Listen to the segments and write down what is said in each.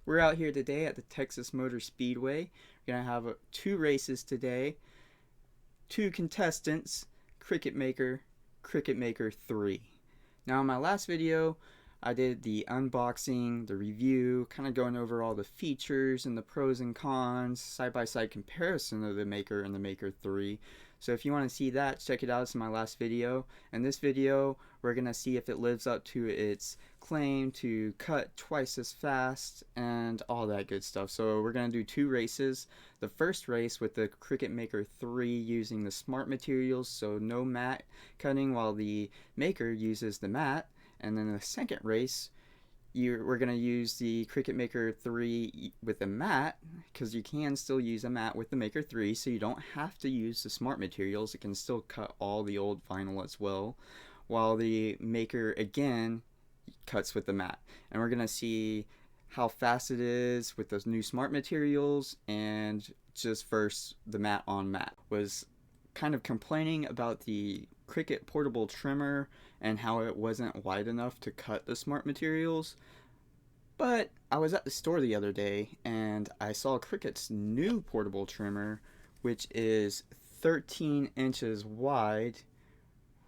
We're out here today at the Texas Motor Speedway. We're going to have two races today. Two contestants, Cricut Maker 3. Now in my last video, I did the unboxing, the review, kind of going over all the features and the pros and cons, side-by-side comparison of the Maker and the Maker 3. So if you want to see that, check it out. It's in my last video. In this video, we're going to see if it lives up to its claim to cut twice as fast and all that good stuff. So we're going to do two races. The first race with the Cricut Maker 3 using the smart materials, so no matte cutting, while the Maker uses the matte. And then the second race, we're going to use the Cricut Maker 3 with the matte, because you can still use a matte with the Maker 3, so you don't have to use the smart materials. It can still cut all the old vinyl as well, while the Maker again cuts with the matte. And we're going to see how fast it is with those new smart materials, and just first the matte on matte. Was kind of complaining about the Cricut portable trimmer and how it wasn't wide enough to cut the smart materials. But I was at the store the other day and I saw Cricut's new portable trimmer, which is 13 inches wide,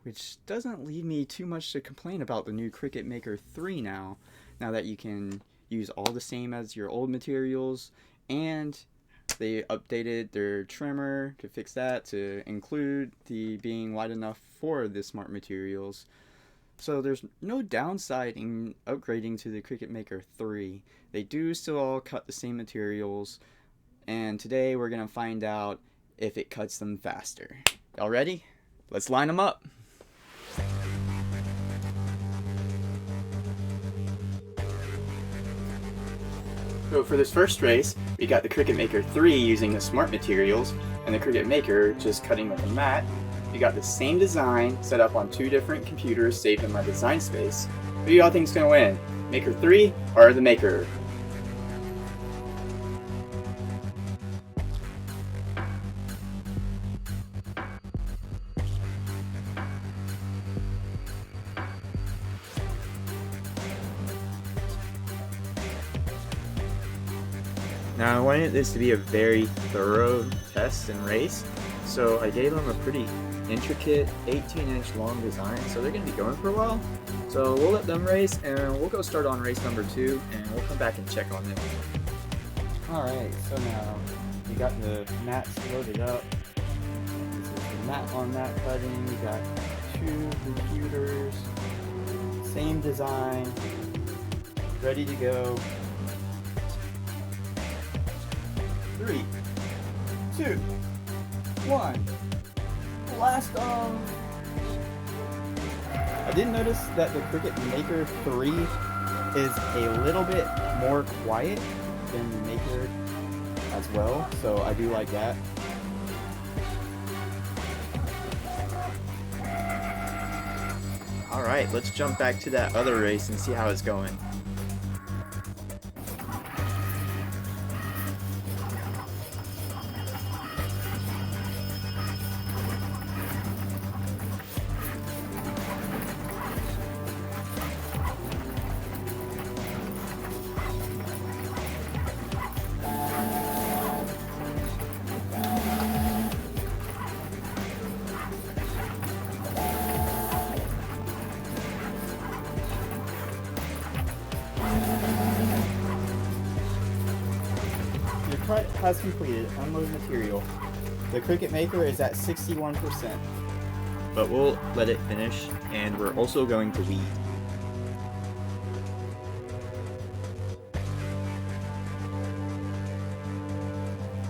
which doesn't leave me too much to complain about the new Cricut Maker 3 now that you can use all the same as your old materials, and they updated their trimmer to fix that, to include the being wide enough for the smart materials. So there's no downside in upgrading to the Cricut Maker 3. They do still all cut the same materials, and today we're going to find out if it cuts them faster. Y'all ready? Let's line them up. So for this first race, we got the Cricut Maker 3 using the smart materials, and the Cricut Maker just cutting with a matte. We got the same design set up on two different computers saved in my design space. Who do y'all think's gonna win? Maker 3 or the Maker? Now I wanted this to be a very thorough test and race, so I gave them a pretty intricate 18-inch long design, so they're going to be going for a while. So we'll let them race, and we'll go start on race number 2, and we'll come back and check on it. Alright, so now we got the mats loaded up. This is the mat on mat cutting. We got two computers, same design, ready to go. 3, 2, 1, blast off! I did notice that the Cricut Maker 3 is a little bit more quiet than the Maker as well, so I do like that. Alright, let's jump back to that other race and see how it's going. Your cut has completed. Unload material. The Cricut Maker is at 61%. But we'll let it finish, and we're also going to weed.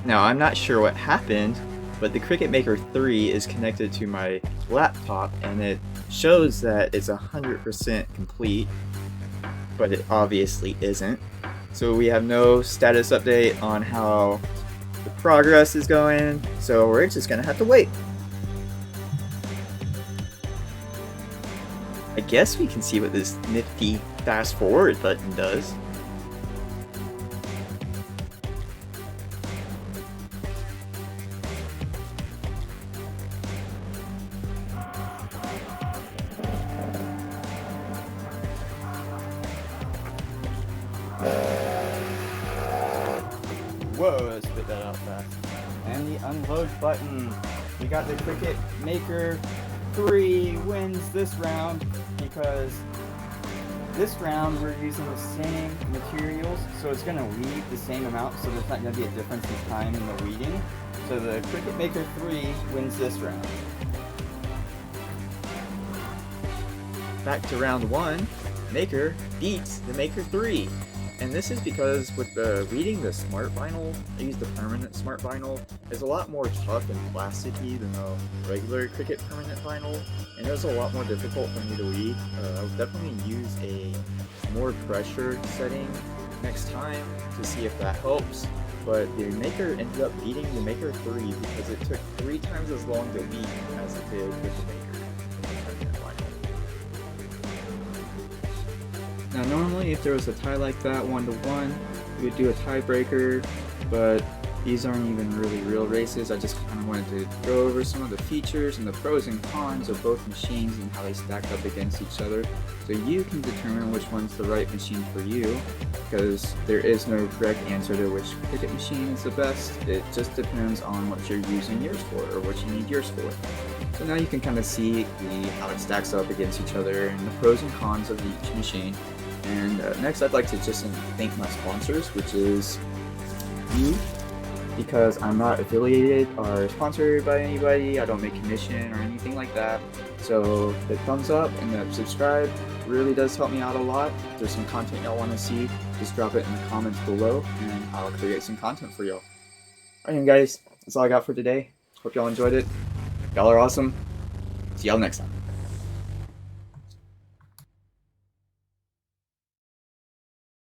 Now I'm not sure what happened, but the Cricut Maker 3 is connected to my laptop, and it shows that it's 100% complete, but it obviously isn't. So we have no status update on how the progress is going, so we're just gonna have to wait. I guess we can see what this nifty fast forward button does. Whoa, spit that out fast. And the unload button. We got the Cricut Maker 3 wins this round because this round we're using the same materials, so it's going to weed the same amount, so there's not going to be a difference in time in the weeding. So the Cricut Maker 3 wins this round. Back to round 1, Maker beats the Maker 3. And this is because with the weeding the smart vinyl, I use the permanent smart vinyl, it's a lot more tough and plasticky than the regular Cricut permanent vinyl, and it was a lot more difficult for me to weed. I would definitely use a more pressure setting next time to see if that helps, but the Maker ended up beating the Maker 3 because it took 3 times as long to weed as it did with the Maker permanent vinyl. Now normally if there was a tie like that 1-to-1, we would do a tiebreaker, but these aren't even really real races. I just kind of wanted to go over some of the features and the pros and cons of both machines and how they stack up against each other, so you can determine which one's the right machine for you, because there is no correct answer to which Cricut machine is the best. It just depends on what you're using yours for or what you need yours for. So now you can kind of see how it stacks up against each other and the pros and cons of each machine. And next I'd like to just thank my sponsors, which is you, because I'm not affiliated or sponsored by anybody. I don't make commission or anything like that. So the thumbs up and the subscribe really does help me out a lot. If there's some content y'all want to see, just drop it in the comments below and I'll create some content for y'all. Alright guys, that's all I got for today. Hope y'all enjoyed it. Y'all are awesome. See y'all next time.